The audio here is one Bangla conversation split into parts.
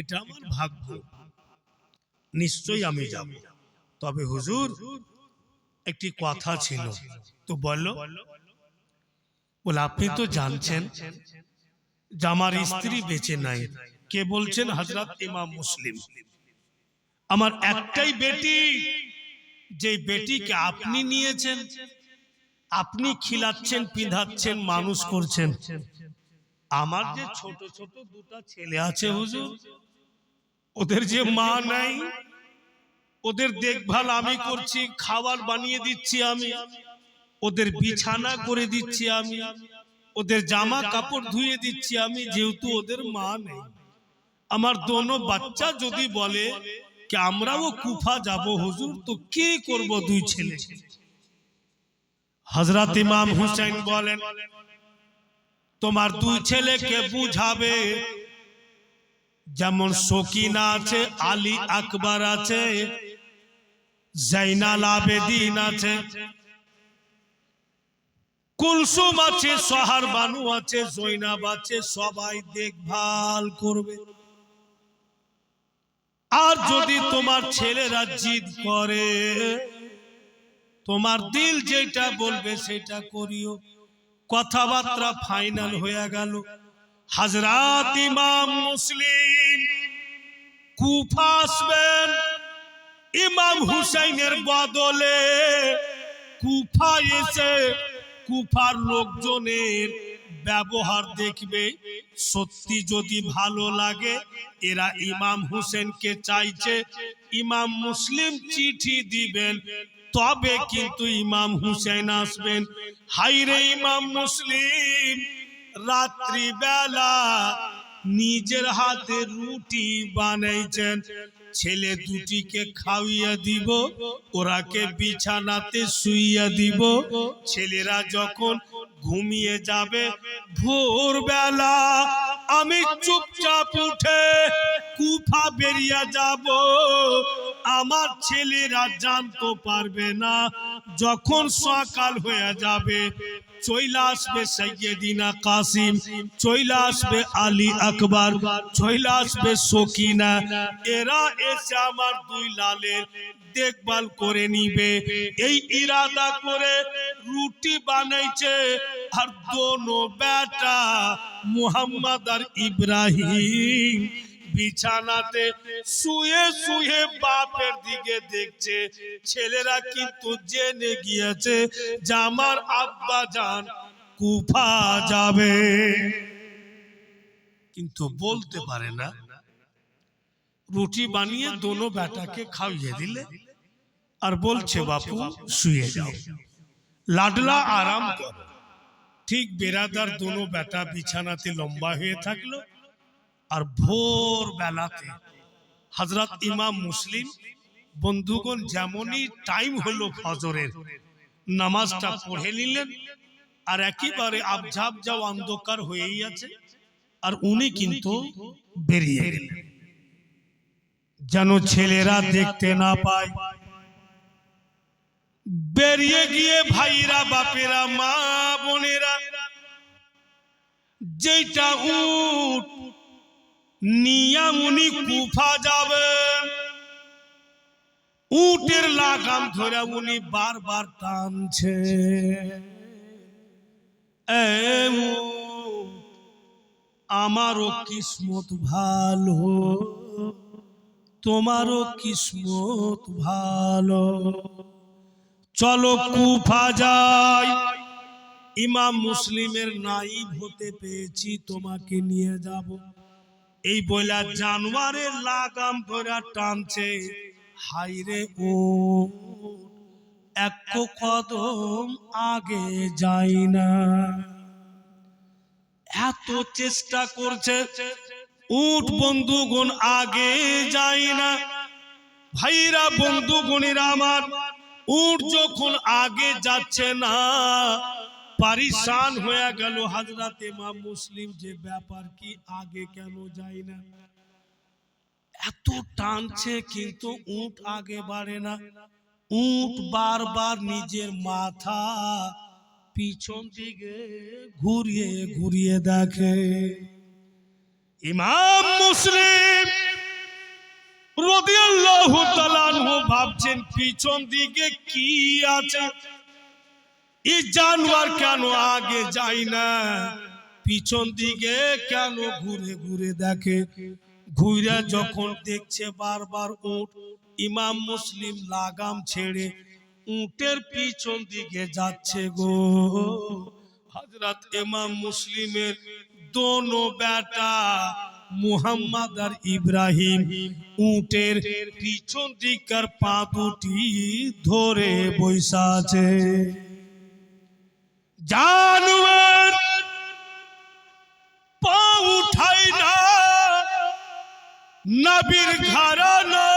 এটা আমার ভাগ্য, নিশ্চয়ই আমি যাব। তবে হুজুর একটি কথা ছিল। তো বলল, বলে আপনি তো জানছেন যে আমার স্ত্রী বেঁচে নাই। কে বলছেন? হযরত ইমাম মুসলিম। আমার একটাই বেটি, যে বেটিকে আপনি নিয়েছেন, আপনি খিলাচ্ছেন, পিঁধাচ্ছেন, মানুষ করছেন। আমার যে ছোট ছোট দুটা ছেলে আছে হুজুর, ওদের যে মা নাই, ওদের দেখভাল আমি করছি, খাবার বানিয়ে দিচ্ছি আমি, ওদের বিছানা করে দিচ্ছি আমি, ওদের জামা কাপড় ধুয়ে দিচ্ছি আমি, যেহেতু ওদের মা নেই। আমার দোনো বাচ্চা যদি বলে কি আমরাও কুফা যাব হুজুর, তো কি করব দুই ছেলে? হযরত ইমাম হুসাইন বলেন, তোমার দুই ছেলেকে বুঝাবে, যেমন সকিনা আছে, আলী আকবর আছে, জাইনাল আবেদিন আছে, কুলসুম আছে, সোহার বানু আছে, জৈনাব আছে, সবাই দেখভাল করবে। আর যদি তোমার ছেলেরা জিদ করে, তোমার দিল যেটা বলবে সেটা করিও। কথাবার্তা ফাইনাল হয়ে গেল। হযরত ইমাম মুসলিম কুফা আসবেন, ইমাম হুসাইনের বদলে কুফা এসে কুফার লোকজনের ব্যবহার দেখবে। সত্যি যদি ভালো লাগে, এরা ইমাম হুসেনকে চাইছে, ইমাম মুসলিম চিঠি দিবেন, তবে কিন্তু ইমাম হুসেন আসবেন। হাইরে ইমাম মুসলিম রাত্রি বেলা নিজের হাতে রুটি বানাইছেন, ছেলে দুটিকে খাওয়িয়ে দিব, ওরাকে বিছানাতে শুইয়ে দিব। ছেলেরা যখন ঘুমিয়ে যাবে, ভোরবেলা আমি চুপচাপ উঠে কুফা বেরিয়ে যাব। আমার ছেলেরা জানতে পারবে না। যখন সকাল হয়ে যাবে, চলে আসবে সাইয়েদিনা কাসিম, চলে আসবে আলী আকবর, চলে আসবে সকিনা। এরা এসে আমার দুই লালের দেখভাল করে নিবে। এই ইরাদা করে রুটি বানাইছে। আর দোনো বেটা মুহাম্মদ আর ইব্রাহিম বিছানাতে শুয়ে শুয়ে বাপের দিকে দেখছে। ছেলেরা কিন্তু জেনে গিয়েছে যে আমার আব্বা জান কুফা যাবে, কিন্তু বলতে পারে না। রুটি বানিয়ে দোনো বেটাকে খাইয়ে দিলে আর বলছে বাপু শুয়ে যাও, লাডলা আরাম করো। ঠিক বেরাদার দোনো বেটা বিছানাতে লম্বা হয়ে থাকলো। আর ভোর বেলাতে হযরত ইমাম মুসলিম, বন্ধুগণ, যেমনই টাইম হলো ফজরের, নামাজটা পড়ে নিলেন। আর একেবারে আবঝাব যাও অন্ধকার হয়েই আছে, আর উনি কিন্তু বেরিয়ে গেলেন, যেন ছেলেরা দেখতে না পায়। বেরিয়ে গিয়ে ভাইরা, বাপেরা, মা বোনেরা, যেটা উট নিয়া উনি কুফা যাবেন, উটের লাগাম ধরে উনি বারবার টানছে। আমারও কিসমত ভালো, তোমারও কিসমত ভালো, চলো কুফা যাই। ইমাম মুসলিমের নাইব হতে পেয়েছি, তোমাকে নিয়ে যাব। এই বইলা জানোয়ারের লাগাম ধরে টানছে। হাইরে ও এক কদম আগে যাই না। এত চেষ্টা করছে, উট বন্ধুগণ আগে যাই না। ভাইরা, বন্ধুগণেরা আমার, উট যখন আগে যাচ্ছে না, পারিশান হয়ে গেল হযরত ইমাম মুসলিম, যে ব্যাপার কি, আগে কেন যায় না? এত টানছে কিন্তু উট আগে বাড়ে না। উট বারবার নিজের মাথা পিছন দিকে ঘুরিয়ে ঘুরিয়ে দেখে। ইমাম মুসলিম রাদিয়াল্লাহু তাআলা আনহু ভাবছেন পিছন দিকে কি আছে, এই জানোয়ার কেন আগে যায় না, পিছন দিকে কেন ঘুরে ঘুরে দেখে। ঘুরে যখন দেখছে বারবার উট, ইমাম মুসলিম লাগাম ছেড়ে উটের পিছন দিকে যাচ্ছে গো। হযরত ইমাম মুসলিমের দোনো বেটা মুহাম্মদ আর ইব্রাহিম উটের পিছন দিকের পা দুটি ধরে বসে আছে। জানোয়ার পা উঠায় না, নবীর ঘরানা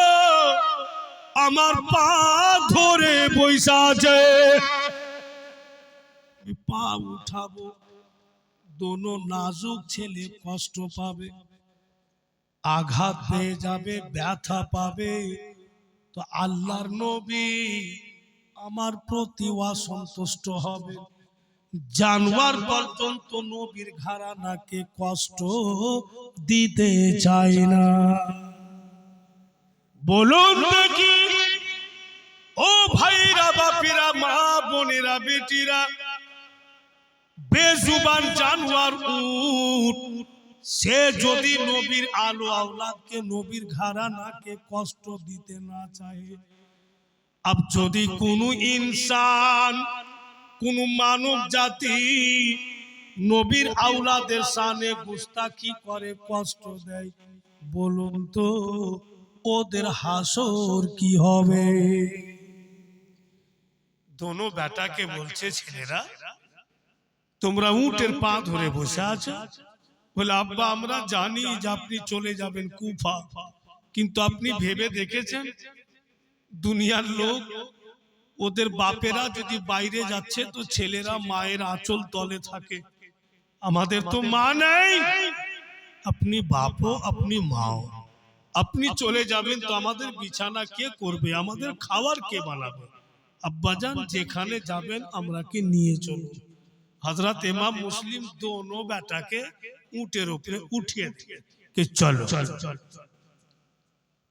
আমার পা ধরে বসে আছে। পা উঠাবো, দোনো নাজুক ছেলে কষ্ট পাবে, আঘাত পেয়ে যাবে, ব্যথা পাবে, তো আল্লাহর নবী আমার প্রতি অসন্তুষ্ট হবে। জানোয়ার পর্যন্ত নবীর ঘরানাকে কষ্ট দিতে চায় না। বলুন দেখি ও ভাইরা, বাপিরা, মা বোনেরা, বেটিরা, বেজুবান জানোয়ার উট সে যদি নবীর আলো আওলাদকে, নবীর ঘরানাকে কষ্ট দিতে না চায়, আব যদি কোনো ইনসান, কোন মানব জাতি নবীর আওলাদের শানে গুস্তাখি করে, কষ্ট দেয়, বলুন তো ওদের হাসর কি হবে? দোনো বেটাকে বলছে, ছেলেরা তোমরা উটের পা ধরে বসে আছো। বলে আব্বা আমরা জানি যে আপনি চলে যাবেন কুফা, কিন্তু আপনি ভেবে দেখেছেন দুনিয়ার লোক, ওদের বাপেরা যদি বাইরে যাচ্ছে তো ছেলেরা মায়ের আঁচল তলে থাকে, আমাদের তো মা নেই, আপনি বাপও আপনি মাও, আপনি চলে যাবেন তো আমাদের বিছানা কে করবে, আমাদের খাবার কে বানাবে? আব্বাজান যেখানে যাবেন আমরাকে নিয়ে চলুন। হযরত ইমাম মুসলিম দোনো বেটাকে উটের উপরে উঠিয়ে দিয়ে চলো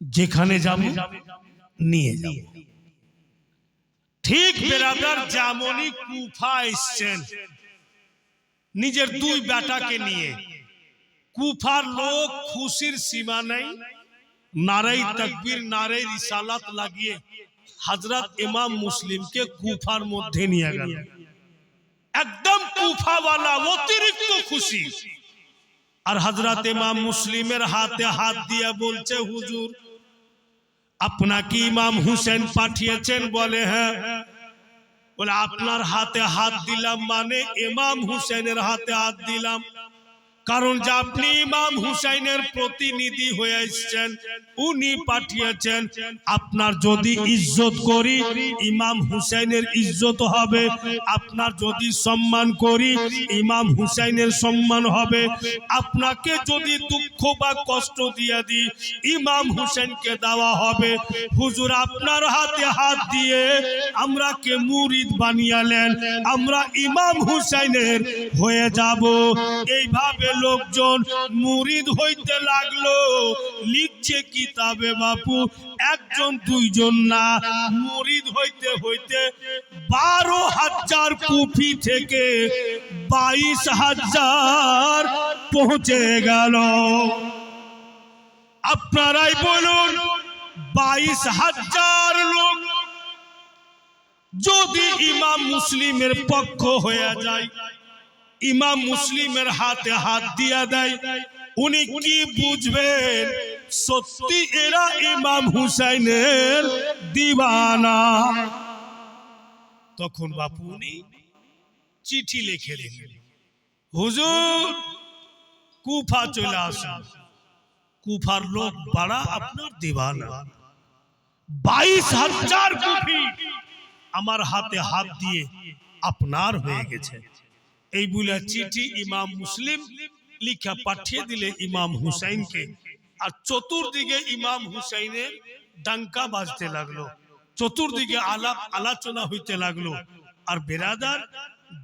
যেখানে যাব নিয়ে যাব। ঠিক বেরাদার যেমনই কুফা এসছেন নিজের দুই বেটাকে নিয়ে, কুফার লোক খুশির সীমা নেই, নারাই তাকবীর নারাই রিসালাত লাগিয়ে হযরত ইমাম মুসলিমকে কুফার মধ্যে নিয়ে গেল। একদম কুফাওয়ালা অতিরিক্ত খুশি। আর হযরত ইমাম মুসলিমের হাতে হাত দিয়ে বলছে, হুজুর আপনাকে ইমাম হুসেন পাঠিয়েছেন? বলে হ্যাঁ। বলে আপনার হাতে হাত দিলাম মানে ইমাম হুসেনের হাতে হাত দিলাম, কারণ যে আপনি ইমাম হুসাইনের প্রতিনিধি হয়ে এসেছেন, উনি পাঠিয়েছেন। আপনার যদি ইজ্জত করি ইমাম হুসাইনের ইজ্জত হবে, আপনার যদি সম্মান করি ইমাম হুসাইনের সম্মান হবে, আপনাকে যদি দুঃখ বা কষ্ট দিয়ে দিই ইমাম হুসাইনকে দেওয়া হবে। হুজুর আপনার হাতে হাত দিয়ে আমরাকে মুরিদ বানিয়েলেন, আমরা ইমাম হুসাইনের হয়ে যাব। এইভাবে লোকজন মুরিদ হইতে লাগলো। লিখছে কিতাবে বাপু, একজন দুইজন না, মুরিদ হইতে হইতে 12,000 কুফি থেকে 22,000 পৌঁছে গেল। আপনারাই বলুন 22,000 লোক যদি ইমাম মুসলিমের পক্ষ হয়ে যায়, ইমাম মুসলিমের হাতে হাত দিয়া দেয়, উনি কি বুঝবেন সত্যি এরা ইমাম হুসাইনের দিওয়ানা। তখন বাপু উনি চিঠি লিখে দিলেন, হুজুর কুফা চলে আসুন, কুফার লোক বড়া আপনার দিওয়ানা। 22,000 কুফি আমার হাতে হাত দিয়ে আপনার হয়ে গেছে। এই বলে চিঠি ইমাম মুসলিম লিখা পাঠিয়ে দিলে ইমাম হুসাইনকে। আর চতুর্দিকে ইমাম হুসাইনের ডাঙ্কা বাজতে লাগলো, চতুর্দিকে আলাপ আলোচনা হইতে লাগলো। আর বেরাদার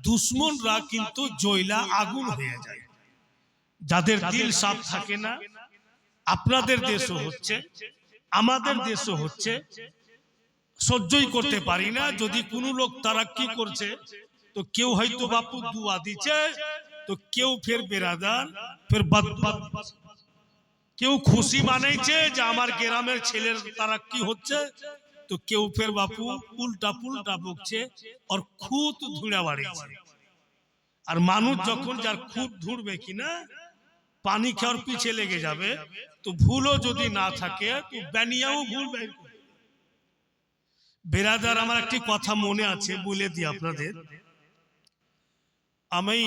দুশ্মনরা কিন্তু জয়লা আগুন হয়ে যায়। যাদের দিল সাফ থাকে না, আপনাদের দেশও হচ্ছে, আমাদের দেশও হচ্ছে, সহ্যই করতে পারি না। যদি কোনো লোক তারাক্কি করছে তো কেউ হয়তো বাপু দুয়া দিচ্ছে, তো কেউ ফের বেরাদার ফের বদবাদ, কেউ খুশি বানাইছে যে আমার গ্রামের ছেলের তারাক্কি হচ্ছে, তো কেউ ফের বাপু উল্টা পুল্টা বকছে আর খুদ ধুড়া বাড়িয়েছে। আর মানুষ যখন যার খুদ ধুড়বে কিনা পানি খাওয়ার পিছে লেগে যাবে, তো ভুলও যদি না থাকে তো ব্যানিয়াও ভুল বের করবে। বেরাদার, আমার একটি কথা মনে আছে, বলে দিই আপনাদের। আমি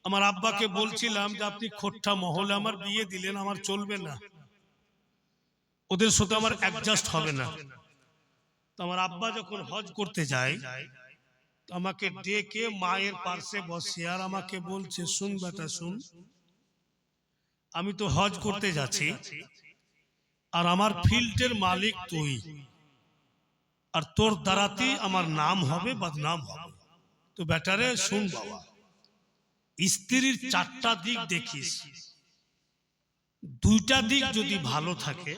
আমার আব্বাকে বলছিলাম যে আপনি খোট্টা মহলে আমার বিয়ে দিলেন, আমার চলবে না, ওদের সাথে আমার অ্যাডজাস্ট হবে না। তো আমার আব্বা যখন হজ করতে যায়, আমাকে ডেকে মায়ের পাশে বসে আর আমাকে বলছে, শুন বেটা শুন, আমি তো হজ করতে যাচ্ছি, আর আমার ফিল্ডের মালিক তুই, আর তোর দ্বারাতেই আমার নাম হবে বদনাম হবে। তো বেটারে শুন বাবা, স্ত্রীর চারটা দিক দেখিস, দুইটা দিক যদি ভালো থাকে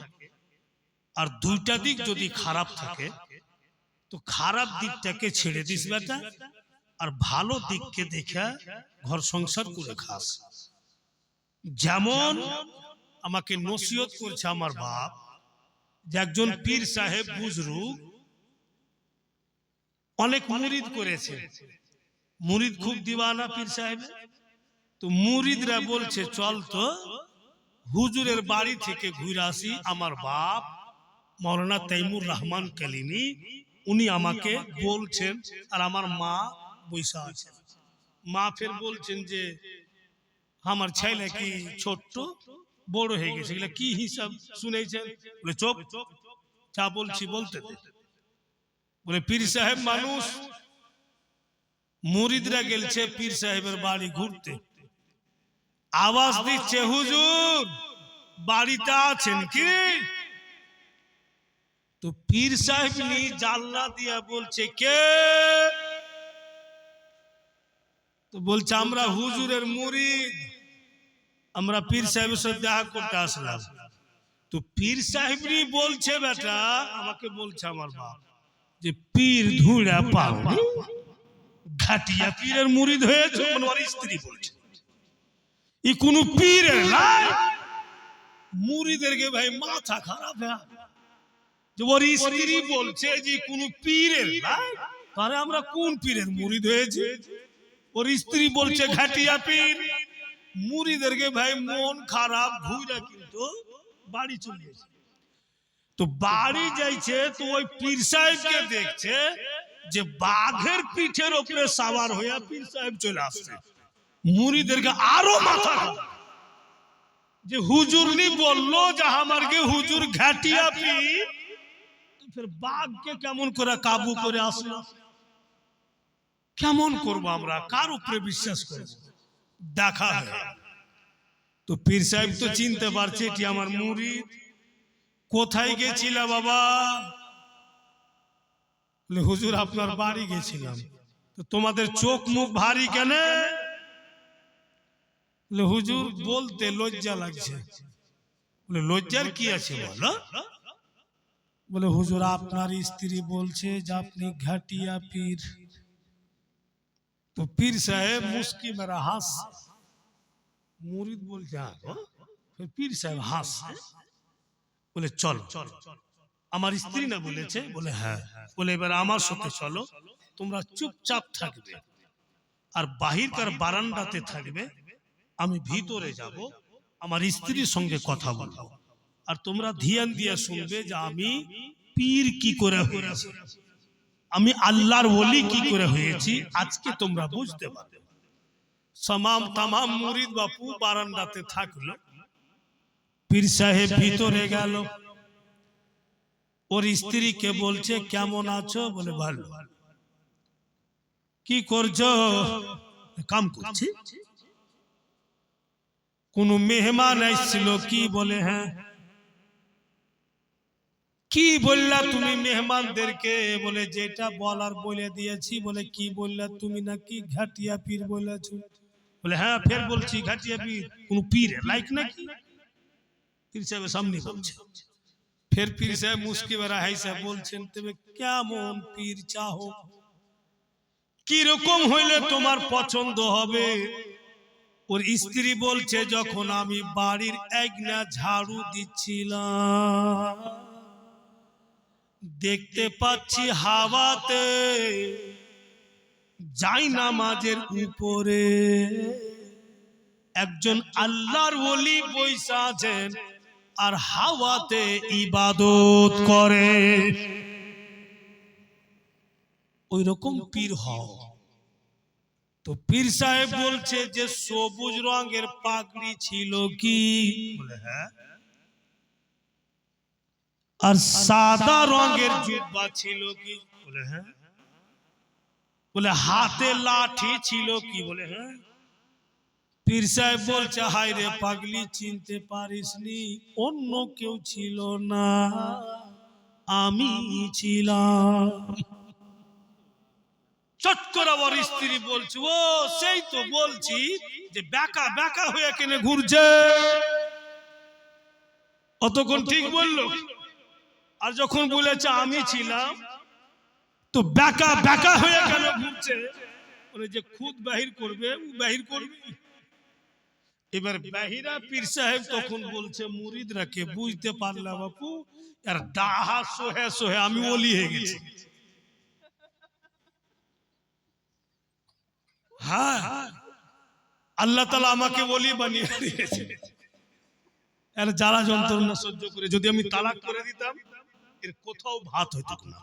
আর দুইটা দিক যদি খারাপ থাকে, তো খারাপ দিকটাকে ছেড়ে দিস বেটা, আর ভালো দিককে দেখে ঘর সংসার করে খাস। যেমন আমাকে নসিহত করছে আমার বাপ, যে একজন পীর সাহেব বুজরুগ অনেক মুরিদ করেছে, মুরিদ খুব দিওয়ানা পীর সাহেব। তো মুরিদরা বলছে চল তো হুজুরের বাড়ি থেকে ঘুরে আসি। আমার বাপ মৌলানা তাইমুর রহমান কালিনী উনি আমাকে বলছেন, আর আমার মা বৈশা আছেন। মা ফের বলছেন যে আমার ছেলে কি ছোট্ট বড় হয়ে গেছে, এগুলা কি হিসাব শুনেছেন? বলে চুপ, যা বলছি বলতে দে। বলে পীর সাহেব মানুষ, মুরিদরা গেলছে পীর সাহেবের বাড়ি ঘুরতে, আওয়াজ দিচ্ছে হুজুর বাড়িতে আছেন কি? তো পীর সাহেব নি জানলা দিয়া বলছে কে? তো বলছে আমরা হুজুরের মুরিদ, আমরা পীর সাহেবের সাথে দেখা করতে আসলাম। তো পীর সাহেব নি বলছে বেটা, আমাকে বলছে আমার বাপ, যে পীর ধুড়া পাওনি, ঘাটিয়া পীরের মুরিদ হয়েছে। আমার স্ত্রী বলছে ই কোন পীরের নাই, মুরিদেরকে ভাই মাথা খারাপ হয়ে, যে ওর স্ত্রী বলছে যে কোন পীরের নাই, তাহলে আমরা কোন পীরের মুরিদ হয়েছে? ওর স্ত্রী বলছে ঘাটিয়া পীর। মুরিদেরকে ভাই মন খারাপ, ঘুরে কিন্তু বাড়ি চলে গেছে। তো বাড়ি যাইছে, তো ওই পীর সাহেবকে দেখছে যে বাঘের পিঠের উপরে সাওয়ার হইয়া পীর সাহেব চলে আসছে। মুরিদেরকে আরো মাথা খারাপ, যে হুজুর নি বললো যে আমারকে হুজুর ঘাটিয়া পীর, ফের বাঘকে কেমন করে কাবু করে আসলো? কেমন করবো আমরা, কার উপরে বিশ্বাস করব? দেখা হয়। তো পীর সাহেব তো চিনতে পারছে এটি আমার মুরিদ। কোথায় গেছিল বাবা? বলে হুজুর আপনার বাড়ি গেছিলাম। তো তোমাদের চোখ মুখ ভারী কেন? বলে হুজুর বলতে লজ্জা লাগছে। বলে লজ্জার কি আছে বলো? বলে হুজুর আপনার স্ত্রী বলছে যে আপনি ঘাটিয়া পীর। তো পীর সাহেব মুস্কি মেরা হাস, মুরিদ বলছে পীর সাহেব হাস, বলে চল, আমার স্ত্রী না বলেছে? বলে হ্যাঁ। বলে এবার আমার সাথে চলো, তোমরা চুপচাপ থাকবে আর বাহিরকার বারান্দাতে থাকবে, আমি ভিতরে যাব, আমার স্ত্রীর সঙ্গে কথা বলবো, আর তোমরা ধ্যান দিয়ে শুনবে যে আমি পীর কি করে হয়েছি, আমি আল্লাহর ওলি কি করে হয়েছি, আজকে তোমরা বুঝতে পারবে। তামাম মুরিদ বাপু বারান্দাতে থাকলো, পীর সাহেব ভিতরে গেল, ওর স্ত্রীকে বলছে কেমন আছো? বলে ভালো। কি করছো? কাম করছি। কোন মেহমান আসছিল কি? বলে হ্যাঁ। কি বললা তুমি মেহমানদেরকে? বলে যেটা বলার বলে দিয়েছি। বলে কি বললা তুমি? নাকি ঘাটিয়া পীর বলেছো? বলে হ্যাঁ ফের বলছি ঘাটিয়া পীর কোন পীর লাইক নাকি? পীর সাহেবের সামনে বলছে। ফের পীর সাহেব মুস্কি বেড়া হাইসা বলছেন তবে কেমন পীর চাও, কিরকম হইলে তোমার পছন্দ হবে? ওর স্ত্রী বলছে যখন আমি বাড়ির একনা ঝাড়ু দিচ্ছিলাম দেখতে পাচ্ছি হাওয়াতে যাই নামাজের উপরে একজন আল্লাহর ওলি বৈশা আছেন আর হাওয়াতে ইবাদত করে, ওই রকম পীর হও। তো পীর সাহেব বলছে যে সবুজ রঙের পাগড়ি ছিল কি? বলে হ্যাঁ। আর সাদা রঙের জুব্বা ছিল কি? বলে হ্যাঁ। বলে হাতে লাঠি ছিল কি? বলে হ্যাঁ। পীর সাহেব বলছে হায় রে পাগলি চিনতে পারিসনি, অন্য কেউ ছিল না, আমি ছিলাম। চট করে ওর স্ত্রী বলছে ও সেই তো বলছি যে বেকা বেকা হয়ে কেনে ঘুরছে। অতক্ষণ ঠিক বললো, আর যখন বলেছে আমি ছিলাম তো বেকা বেকা হয়ে কেন ঘুরছে? ওরে যে খুদ বাহির করবে ও বাহির করবে। এবার বাহিরা পীর সাহেব তখন বলছে মুরিদরা কে বুঝতে পারলা বাপু, আর ডাহা সোহে সোহে আমি ওলি হয়ে গেছি। হ্যাঁ আল্লাহ তাআলা আমাকে ওলি বানিয়ে দিয়েছে। আর জ্বালা যন্ত্রণা সহ্য করে যদি আমি তালাক করে দিতাম এর কোথাও ভাত হইতো না।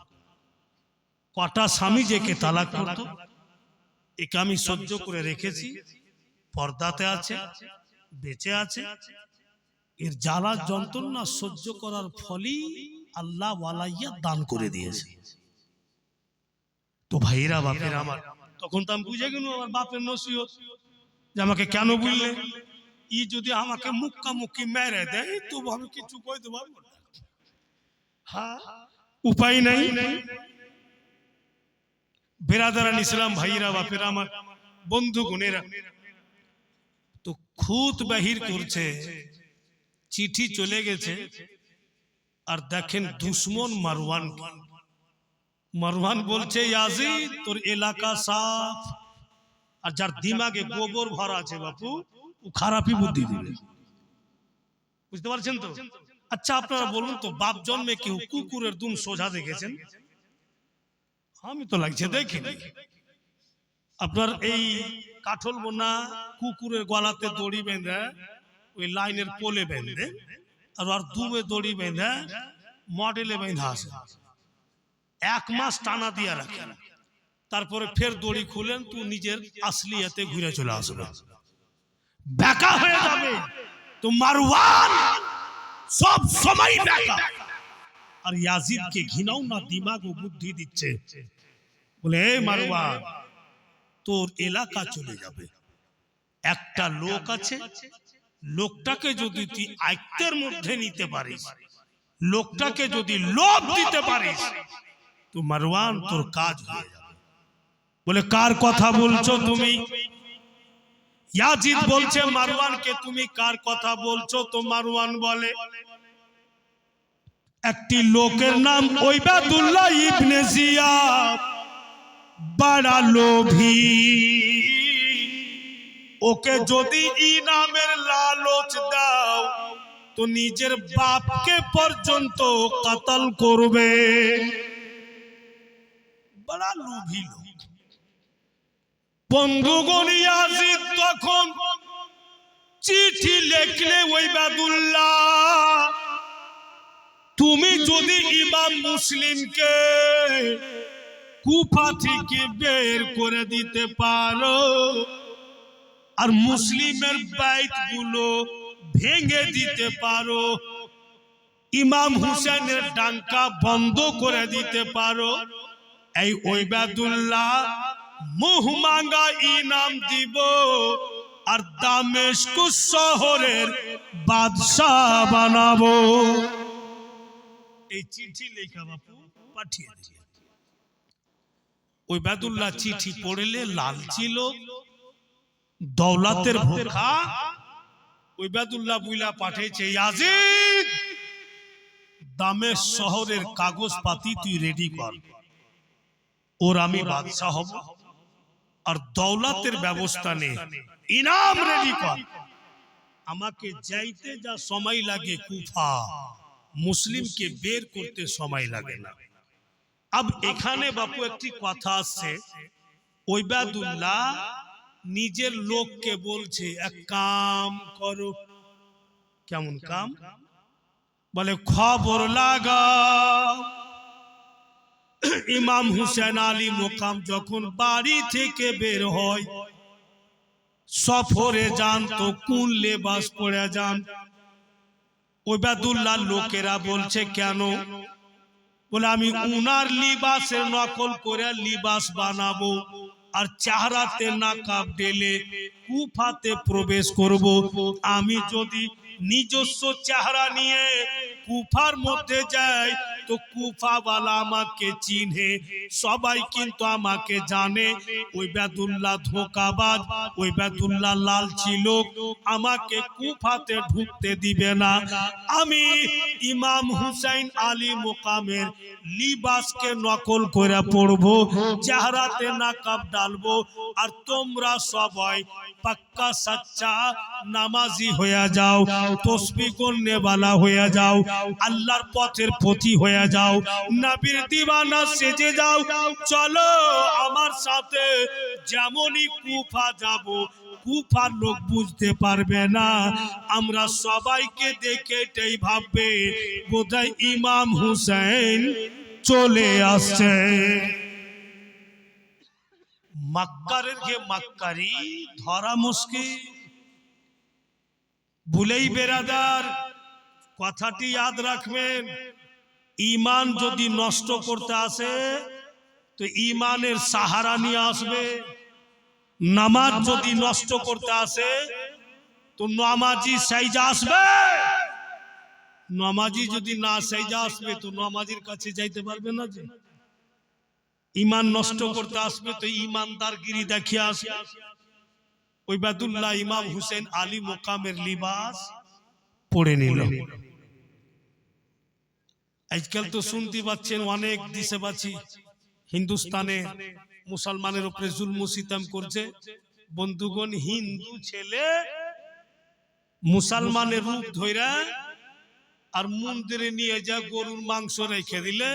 কটা স্বামী যে কে তালাক করতো, একে আমি সহ্য করে রেখেছি, পর্দাতে আছে, বেঁচে আছে। এর জ্বালা যন্ত্রণা সহ্য করার ফলেই আল্লাহ ওয়ালাইয়া দান করে দিয়েছে। তো ভাইরা বাপের আমার, তখন তো আমি বুঝে গেল আমার বাপের নসিহত যে আমাকে কেন বুঝলে, ই যদি আমাকে মুক্কা মুক্কি মেরে দেয় তো আমি কিছু কইতে পারবো না। হ্যাঁ উপায় নাই। বেরাদারান ইসলাম ভাইরা বাপের আমার, বন্ধু গুণেরা, তো খুদ বাহির করছে, চিঠি চলে গেছে। আর দেখেন দুশ্মন মারওয়ান, মারওয়ান বলছে ইয়াজিদ তোর এলাকা সাফ, আর যার দিমাগে গোবর ভরা আছে বাপু ও খারাপই বুদ্ধি দিবে। বুঝতে পারছেন তো? আচ্ছা আপনারা বলুন তো বাপ জন্মে কেউ কুকুরের দুম সোজা দেখেছেন? আমি তো লাগছে দেখিনি। আপনার এই কাঠল বোনা কুকুরের গলাতে দড়ি বেঁধে ওই লাইনের পোলে বেঁধে আর দুমে দড়ি বেঁধে মডেলে বেঁধে আসে, 1 মাস টানা দিয়ে রাখেন, তারপরে ফের দড়ি খুলেন তো নিজের আসলিয়াতে ঘুরে চলে আসবে, বেকা হয়ে যাবে। তো মারওয়ান সব সময় বেকা, আর ইয়াজিদকে ঘৃণাও না দিমাগ ও বুদ্ধি দিচ্ছে, বলে এই মারওয়ান তোর এলাকা চলে যাবে, একটা লোক আছে, লোকটাকে যদি তুই আয়ত্তের মধ্যে নিতে পারিস, লোকটাকে যদি লোভ দিতে পারিস তো মারওয়ান তোর কাজ হয়ে যাবে। বলে কার কথা বলছো তুমি? ইয়াজিদ বলছে মারওয়ানকে তুমি কার কথা বলছো? তো মারওয়ান বলে একটি লোকের নাম ওবায়দুল্লাহ ইবনে জিয়াদ, বড় লোভী, ওকে যদি ইনামের লালচ দাও তো নিজের বাপকে পর্যন্ত কতল করবে। বড় লোভী লোক। বন্ধুগণ ইয়াজিদ তখন চিঠি লিখলে ওবায়দুল্লাহ তুমি যদি ইমাম মুসলিমকে কুফা থেকে বের করে দিতে পারো আর মুসলিমের বাইতগুলো ভেঙে দিতে পারো, ইমাম হুসেনের ডাঙ্কা বন্ধ করে দিতে পারো, এই ওবায়দুল্লাহ মুহ মাঙ্গা ইনাম দিব আর দামেস্ক শহরের বাদশাহ বানাবো। এই চিঠি লেখা বাপু পাঠিয়ে দিল। ওবায়দুল্লাহ চিঠি পড়লে লালচি লোক, দৌলতের ভোখা ওবায়দুল্লাহ বুইলা পাঠিয়েছে, ইয়াজিদ দামেশ শহরের কাগজপাতি তুই রেডি কর, ওর আমি বাদশাহ হব, আর দৌলতের ব্যবস্থা নে, ইনাম রেডি কর। আমাকে যাইতে যা সময় লাগে কুফা, মুসলিমকে বের করতে সময় লাগে না। আব এখানে বাপু একটি কথা আছে, ওবায়দুল্লাহ নিজের লোককে বলছে এক কাম করো। কেমন কাম? বলে খবর লাগাও ইমাম হুসেন আলী মোকাম যখন বাড়ি থেকে বের হয়, সফরে যান তো কোন লেবাস পরে যান? ওবায়দুল্লাহ লোকেরা বলছে কেন? বলে আমি উনার লিবাসের নকল করে লিবাস বানাবো, আর চেহারাতে নাকাব ঢেলে কুফাতে প্রবেশ করব। আমি যদি নিজস্ব চেহারা নিয়ে কুফার মধ্যে যাই তো কুফাওয়ালা আমাকে চিনে, সবাই কিন্তু আমাকে জানে ওবায়দুল্লাহ ধোঁকাবাজ, ওবায়দুল্লাহ লালচি লোক, আমাকে কুফাতে ঢুকতে দিবে না। আমি ইমাম হুসাইন আলী মোকামের লিবাসকে নকল করে পড়বো, চেহারাতে নাকাব ডালবো, আর তোমরা সবাই পাক্কা সচ্চা নামাজি হয়ে যাও, তসবিহ করনেওয়ালা হয়ে যাও, আল্লাহর পথের পথি হয়ে যাও, নবীর দিওয়ানা সেজে যাও। চলো আমার সাথে, যেমনই কুফা যাব, কুফার লোক বুঝতে পারবে না, আমরা সবাইকে দেখে এটাই ভাববে বোধহয় ইমাম হুসেন চলে আসছে। মাক্কারের কে মাক্কারি ধরা মুশকিল। ভুলেই বেরাদার কথাটি ইয়াদ রাখবেন, ঈমান যদি নষ্ট করতে আসে তো ঈমানের সাহারা নিয়ে আসবে। নামাজ যদি নষ্ট করতে আসে তো নামাজি সাইজা আসবে। নামাজি যদি না সাইজা আসবে তো নামাজির কাছে যাইতে পারবে না। যে ঈমান নষ্ট করতে আসবে তো ঈমানদারগিরি দেখিয়ে আসবে। ওবায়দুল্লাহ ইমাম হুসেন আলী মোকামের লিবাস পড়ে নিল। আজকাল তো শুনতে পাচ্ছেন অনেক দেশবাসী হিন্দুস্তানে মুসলমানের উপরে জুলম সিতম করছে। বন্ধুগণ, হিন্দু ছেলে মুসলমানের রূপ ধইরা আর মন্দিরে নিয়ে যা গরুর মাংস রেখে দিলে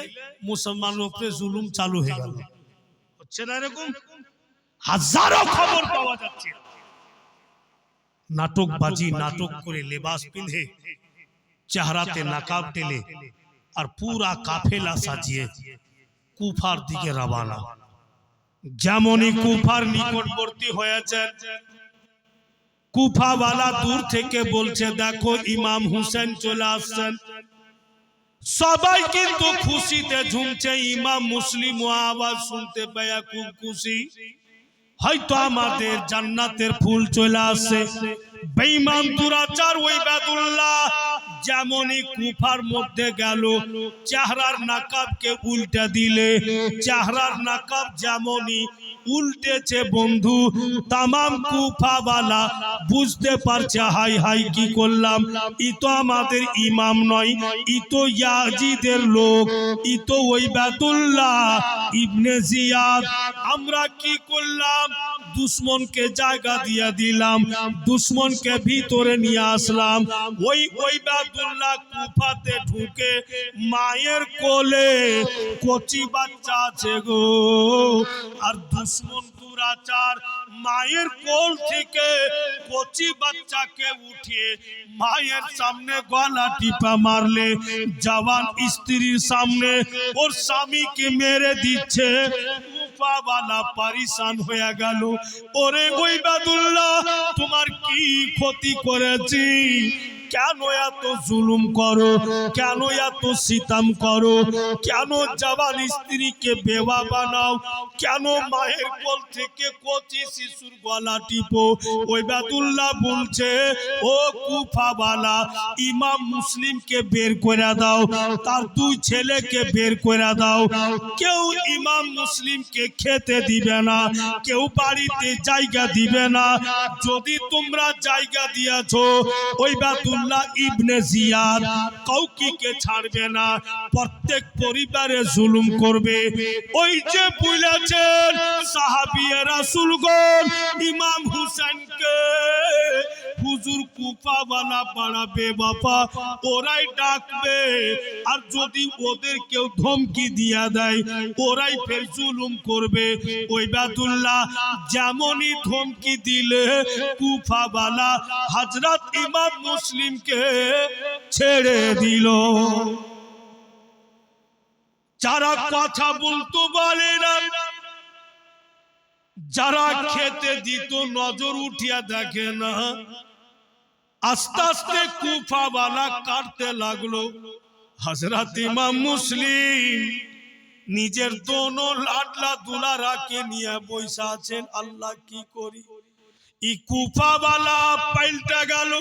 মুসলমানের উপরে জুলুম চালু হয়ে গেল। হচ্ছে না এরকম? হাজারো খবর পাওয়া যাচ্ছে। নাটকবাজি নাটক করে লেবাস পিঁধে চেহারাতে নাকাব টেলে আর পুরা কাফেলা সাজিয়ে কুফার দিকে রওনা। যেমনই কুফার নিকটবর্তী হয়েছে, কুফাওয়ালা দূর থেকে বলছে দেখো ইমাম হুসেন চলে আসছেন। সবাই কিন্তু খুশিতে ঝুমছে। ইমাম মুসলিম আওয়াজ শুনতে পেয়ে খুব খুশি, হয়তো আমাদের জান্নাতের ফুল চলে আসছে। বেঈমান দুরাচার ওবায়দুল্লাহ যেমনই কুফার মধ্যে গেল, চেহারার নাকাবকে উল্টা দিলে, চেহারার নাকাব যেমনই উল্টেছে বন্ধু, তামাম কুফাওয়ালা বুঝতে পারছে হাই হাই কি করলাম, ই তো আমাদের ইমাম নয়, ই তো ইয়াজিদের লোক, ই তো ওবায়দুল্লাহ ইবনে জিয়াদ। আমরা কি করলাম? দুশ্মনকে জায়গা দিয়ে দিলাম, দুশ্মনকে ভিতরে নিয়ে আসলাম। ওই ওবায়দুল্লাহ কুফাতে ঢুকে মায়ের কোলে কচি বাচ্চা আছে গো, আর দুশ্মন দুরাচার মায়ের কোল থেকে কচি বাচ্চাকে উঠিয়ে মায়ের সামনে গলা টিপা মারলে, জওয়ান স্ত্রীর সামনে ওর স্বামীকে মেরে দিচ্ছে। কুফাওয়ালা পরেশান হয়ে গেল। ওরে ওবায়দুল্লাহ, তোমার কি ক্ষতি করেছি? কেন এত জুলুম করো, কেন এত সিতাম করো, কেন জওয়ান স্ত্রীকে বেওয়া বানাও, কেন মায়ের কোল থেকে কচি শিশুর গলা টিপো। ওবায়দুল্লাহ বলছে, ও কুফাওয়ালা, ইমাম মুসলিমকে বের করে দাও, তার দুই ছেলেকে বের করে দাও। কেউ ইমাম মুসলিমকে খেতে দিবে না, কেউ বাড়িতে জায়গা দিবে না। যদি তোমরা জায়গা দিয়েছো, ওবায়দুল্লাহ ইবনে জিয়াদ কাউকে ছাড়বে না, প্রত্যেক পরিবারে জুলুম করবে। ওই যে বলেছেন সাহাবী রাসূলগণ ইমাম হুসাইনকে, হুজুর কুফাওয়ালা বাড়াবে বাবা, ওরাই ডাকবে। আর যদি ওদের কেউ ধমকি দিয়া দেয়, ওরাই ফের জুলুম করবে। ওবায়দুল্লাহ যেমনই ধমকি দিলে, কুফাওয়ালা হযরত ইমাম মুসলিমকে ছেড়ে দিল। যারা কথা বলতো বলে না, যারা খেতে দিত নজর উঠিয়া দেখে না, আস্তে আস্তে কুফাওয়ালা কাটতে লাগলো। হযরত ইমাম মুসলিম নিজের দোনো লাডলা দুলারাকে নিয়ে বসে আছেন। আল্লাহ কি করি, এই কুফাওয়ালা পাল্টা গেল,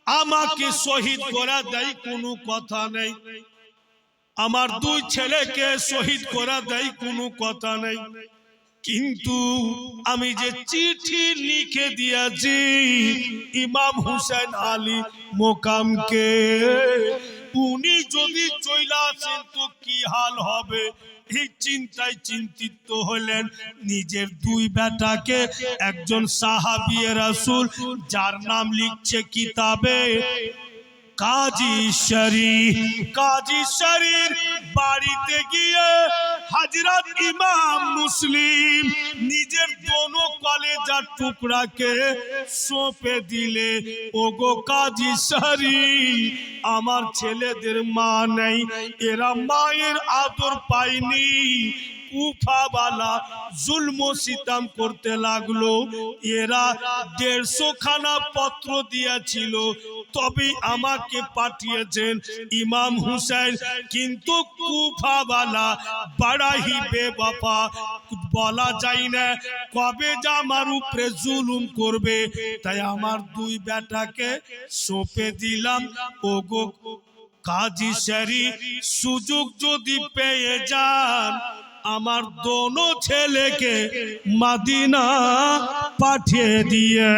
আমাকে শহীদ করা দেয় কোনো কথা নেই, আমার দুই ছেলেকে শহীদ করা দেয় কোনো কথা নেই, কিন্তু আমি যে চিঠি লিখে দিয়েছি ইমাম হুসেন আলী মোকামকে, উনি যদি চলে আসেন তো কি হাল হবে। এই চিন্তায় চিন্তিত হলেন। নিজের দুই বেটাকে, একজন সাহাবী রাসূল যার নাম লিখছে কিতাবে কাজী শরীফ, কাজী শরীফ বাড়িতে গিয়ে হযরত ইমাম মুসলিম নিজের দোনো কলেজার টুকরাকে সঁপে দিলে, ওগো কাজী শরীফ, আমার ছেলেদের মা নেই, এরা মায়ের আদর পায়নি। কুফাওয়ালা জুলম সিতাম করতে লাগলো। এরা 150 খানা পত্র দিয়েছিল, তবে আমাকে পাঠিয়েছেন ইমাম হুসাইন। কিন্তু কুফাওয়ালা বড়াই বেওয়াফা, বলা যায় না কবে যে আমার উপরে জুলুম করবে। তাই আমার দুই বেটাকে সঁপে দিলাম। ওগো কাজী শরীফ, সুযোগ যদি পেয়ে যান, আমার দোনো ছেলেকে মদিনা পাঠিয়ে দিয়ে,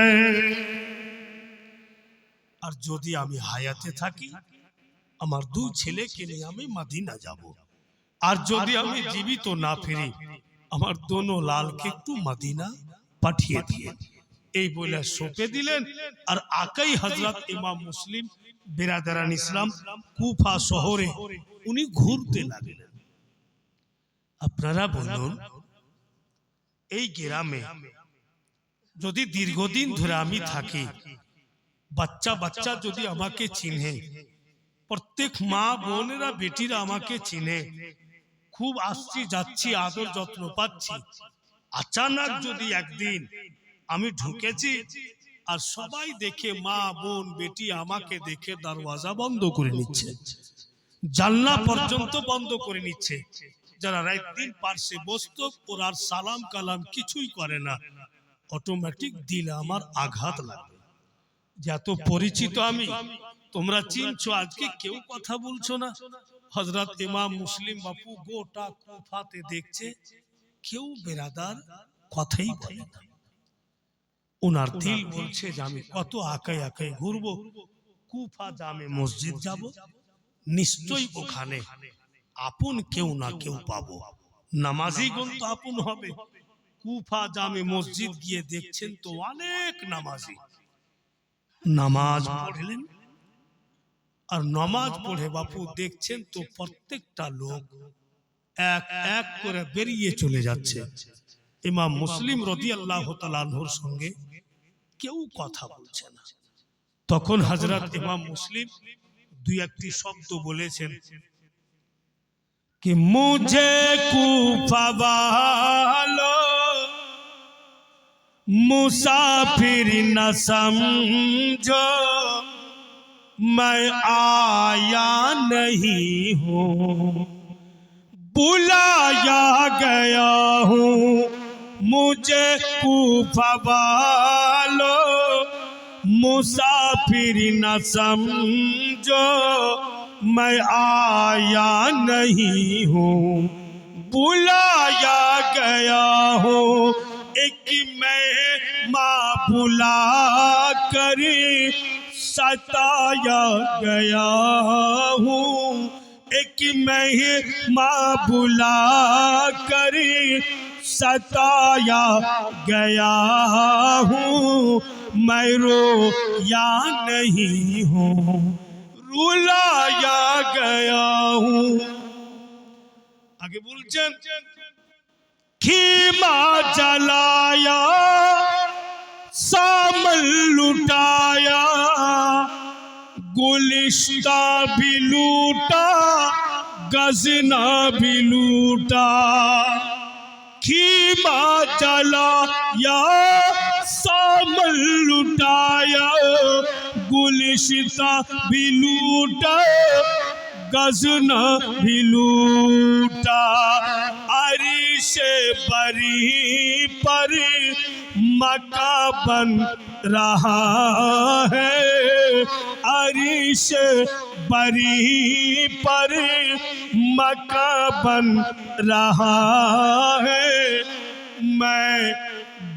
আর যদি আমি হায়াতে থাকি আমার দুই ছেলেকে নিয়ে আমি মদিনা যাব, আর যদি আমি জীবিত না ফিরি আমার দোনো লালকে একটু মদিনা পাঠিয়ে দিয়ে। এই বলে সঁপে দিলেন। আর আকাই হযরত ইমাম মুসলিম বিরাদারান ইসলাম কুফা শহরে উনি ঘুরতে লাগলেন। আপনারা বলুন, এই গ্রামে যদি দীর্ঘদিন ধরে আমি থাকি, বাচ্চা বাচ্চা যদি আমাকে চিনে, প্রত্যেক মা বোনেরা বেটিরা আমাকে চিনে, খুব আসছি যাচ্ছি, আদর যত্ন পাচ্ছি। আচানক যদি একদিন আমি ঢুকেছি আর সবাই দেখে, মা বোন বেটি আমাকে দেখে দরওয়াজা বন্ধ করে নিচ্ছে, জানলা পর্যন্ত বন্ধ করে নিচ্ছে, যারা রাত দিন পার্শ্বে বসতো ওরা সালাম কালাম কিছুই করে না, অটোমেটিক দিলে আমার আঘাত লাগে। যত পরিচিত আমি, তোমরা চিনছো, আজকে কেউ কথা বলছো না। হযরত ইমাম মুসলিম বাপু গোটা কুফাতে দেখছে, কেউ বেরাদার কথাই বলে না। ওনার দিল বলছে যে আমি কত আকাই আকাই ঘুরবো, কুফা জামে মসজিদ যাব, নিশ্চয়ই ওখানে আপন কেউ না কেউ পাবো, নামাজিগণ তো আপন হবে। কুফা জামে মসজিদ গিয়ে দেখছেন তো অনেক নামাজি নামাজ পড়লেন। আর নামাজ পড়ে বাপু দেখছেন তো প্রত্যেকটা লোক এক এক করে বেরিয়ে চলে যাচ্ছে। ইমাম মুসলিম রাদিয়াল্লাহু তাআলা আনহুর সঙ্গে কেউ কথা বলছে না। তখন হযরত ইমাম মুসলিম দুই একটি শব্দ বলেছেন कि मुझे कूफा वालों मुसाफिर न समझो, मैं आया नहीं हूँ, बुलाया गया हूँ मुझे कूफा वालों, मुसाफिर न समझो मैं आया नहीं हूँ, बुलाया गया हूँ। एक मेहमान बुला कर सताया गया हूँ, एक मेहमान बुला कर सताया गया हूँ, मैं रोया नहीं हूँ, रुलाया गया हूँ। आगे बोलছেন खीमा जलाया, सामन लुटाया, गुलिस्ता भी लूटा, गजना भी लूटा। खीमा जलाया, सामन लुटाया, गुलिस्ता भी लूटा, गजना भी लूटा। अरिशे बरी पर मका बन रहा है, अरिशे बरी पर मका बन रहा है, मैं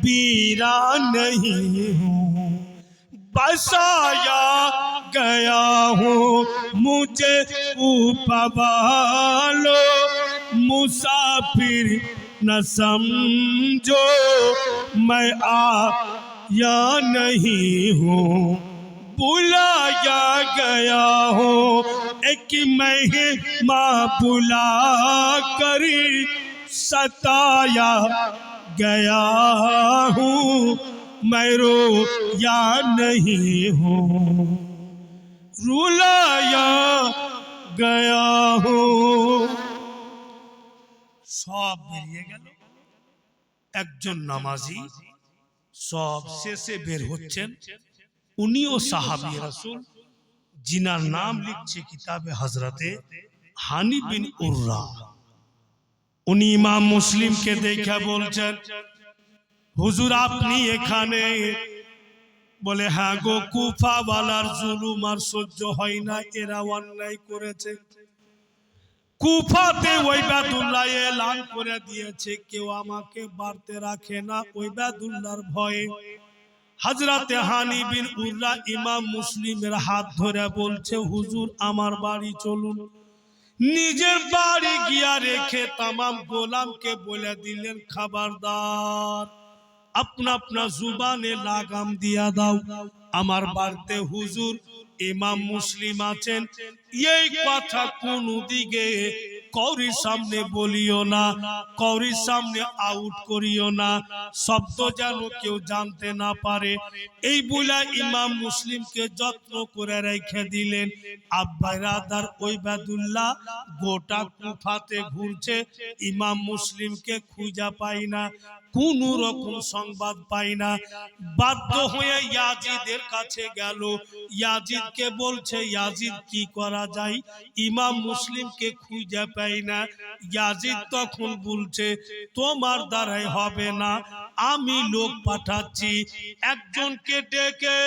बीरा नहीं हूँ, बसाया गया हूँ मुझे ऊपर वालों, मुसाफिर न समझो मैं आया नहीं हूँ, बुलाया गया हूँ। एक मेहमान बुला कर सताया गया हूँ, मैं रोया नहीं हूँ, रुलाया गया हूँ। सब বেরিয়ে গেল, একজন নামাজি সব শেষে বের হচ্ছেন, উনিও সাহাবী রাসূল, जिनार नाम लिखছে किताबे हजरते हानी बिन उर्रा। उनी इमाम मुस्लिम के देखा बोलছেন হুজুর আপনি এখানে? বলে হ্যাঁ গো, কুফা ওয়ালার জুলুম আর সহ্য হয় না, এরা অন্যায় করেছে। কুফাতে ওবায়দুল্লাহ এলান করে দিয়েছে কেউ আমাকে বাড়তে রাখে না ওবায়দুল্লাহর ভয়ে। হযরতে হানি বিন উররা ইমাম মুসলিমের হাত ধরে বলছে হুজুর আমার বাড়ি চলুন। নিজের বাড়ি গিয়া রেখে तमाम গোলামকে বলে দিলেন খবরদার अपना अपना जुबाने लागाम दिया दाओ, আমার বাড়িতে হুজুর ইমাম মুসলিম আছেন, এই কথা কোনো দিকে কৌরির সামনে বলিও না, কৌরির সামনে আউট করিও না, শব্দ যেন কেউ জানতে না পারে। এই বলে ইমাম মুসলিমকে যত্ন করে রেখে দিলেন। আব্বা রাদার ওবায়দুল্লাহ গোটা কুফাতে ঘুরছে, ইমাম মুসলিমকে খুঁজে পায় না, কোন রকম সংবাদ পাই না। বাধ্য হয়ে ইয়াজিদের কাছে গেল, ইয়াজিদকে বলছে ইয়াজিদ কি করা যায়, ইমাম মুসলিমকে খুঁজে পাই না। ইয়াজিদ তখন বলছে তোমার দ্বারাই হবে না, আমি লোক পাঠাচ্ছি, একজনকে ডেকে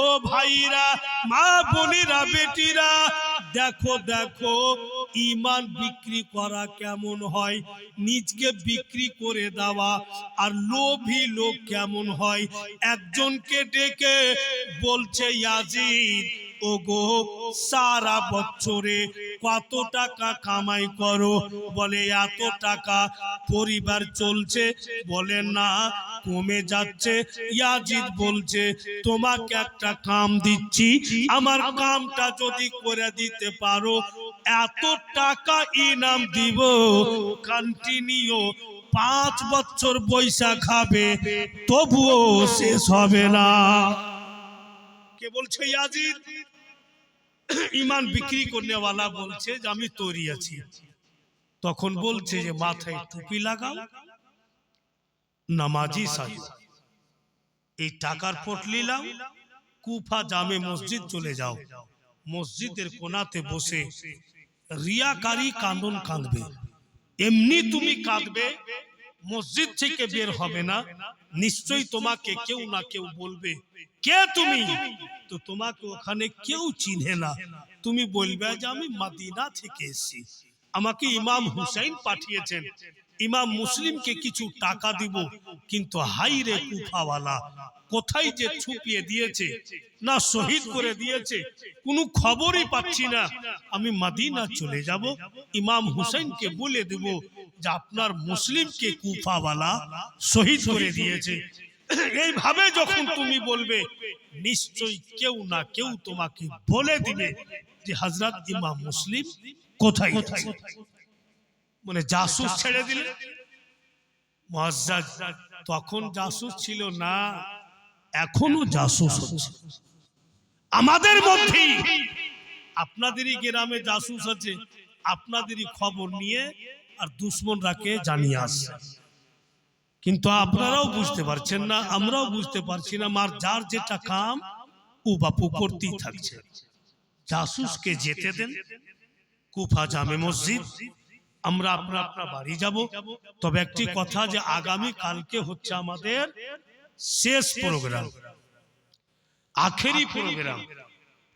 ও ভাইরা মা বোনেরা বেটিরা দেখো দেখো ঈমান বিক্রি করা কেমন হয়, নিজকে বিক্রি করে দেওয়া আর লোভী লোক কেমন হয়। একজনকে ডেকে বলছে ইয়াজিদ ওগো সারা বছরে কত টাকা কামাই করো? বলে এত টাকা, পরিবার চলছে? বলে না কমে যাচ্ছে। ইয়াজিদ বলছে তোমাকে একটা কাম দিচ্ছি, আমার কামটা যদি করে দিতে পারো এত টাকা ইনাম দিব, কন্টিনিউ 5 বছর পয়সা খাবে তবুও শেষ হবে না। কে বলছে? ইয়াজিদ। ঈমান বিক্রি করনে वाला বলছে যে আমি তৈরি আছি। তখন বলছে যে মাথায় টুপি লাগাও, নামাজি সাজো, এই টাকার পটলি লাও, কুফা জামে মসজিদ চলে যাও, মসজিদের কোণাতে বসে রিয়াকারী কান্দন কাঁদবে, এমনি তুমি কাঁদবে, মসজিদ থেকে বের হবে না, নিশ্চয়ই তোমাকে কেউ না কেউ বলবে কে তুমি, তো তোমাকে ওখানে কেউ চিনে না, তুমি বলবে যে আমি মদিনা থেকে এসেছি, আমাকে ইমাম হুসাইন পাঠিয়েছেন, ইমাম মুসলিমকে কিছু টাকা দিব, কিন্তু হাই রে কুফাওয়ালা, কোথায় যে ছুপিয়ে দিয়েছে না শহীদ করে দিয়েছে কোনো খবরই পাচ্ছি না, আমি মদিনা চলে যাব, ইমাম হুসাইনকে বলে দেব যে আপনার মুসলিমকে কুফাওয়ালা শহীদ করে দিয়েছে। এইভাবে যখন তুমি বলবে, নিশ্চয়ই কেউ না কেউ তোমাকে বলে দিবে যে হযরত ইমাম মুসলিম কোথায় আছে। মানে জাসুস ছেড়ে দিলে মুআজ্জাজ, তখন জাসুস ছিল না, এখনো জাসুস হচ্ছে আমাদের মধ্যেই। আপনাদেরই গ্রামে জাসুস আছে, আপনাদেরই খবর নিয়ে আর দুশমনরাকে জানিয়ে আসছে, কিন্তু আপনারাও বুঝতে পারছেন না, আমরাও বুঝতে পারছি না, মার যার যেটা কাম ও বাপু করতেই থাকছে। জাসুসকে যেতে দেন, কুফা জামে মসজিদ, আমরা আপনার বাড়ি যাব। তবে একটি কথা, যে আগামী কালকে হচ্ছে আমাদের শেষ প্রোগ্রাম, আখেরি প্রোগ্রাম,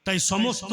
তাই সমস্ত